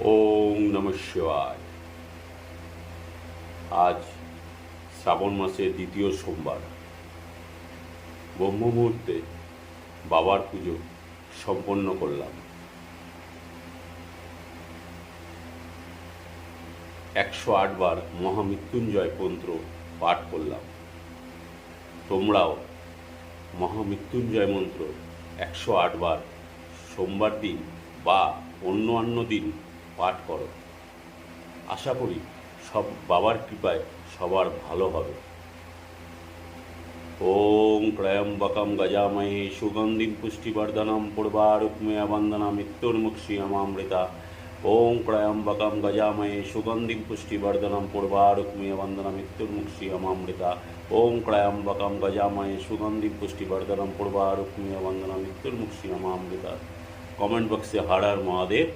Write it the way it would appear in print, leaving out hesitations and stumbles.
ওম নমঃ শিবায়। আজ শ্রাবণ মাসের দ্বিতীয় সোমবার, ব্রহ্ম মুহূর্তে বাবার পুজো সম্পন্ন করলাম। 108 বার মহামৃত্যুঞ্জয় মন্ত্র পাঠ করলাম। তোমরাও মহামৃত্যুঞ্জয় মন্ত্র 108 বার সোমবার দিন বা অন্য দিন পাঠ করো। আশা করি সব বাবার কৃপায় সবার ভালো হবে। ওং ত্র্যম্বকম গজামহে সুগন্ধিম পুষ্টিবর্ধনম পূর্বারুক্মিয়া বন্দনা মৃত্যুর্মুক্ষীয়মামৃতা। ওং ত্র্যম্বকম গজামহে সুগন্ধিম পুষ্টিবর্ধনম পূর্বারুক্মিয়া বন্দনা মৃত্যুর্মুক্ষীয়মামৃতা। ওং ত্র্যম্বকম গজামহে সুগন্ধিম পুষ্টিবর্ধনম পূর্বারুক্মিয়া বন্দনা মৃত্যুর্মুক্ষীয়মামৃতা। কমেন্ট বক্সে হর হর মহাদেব।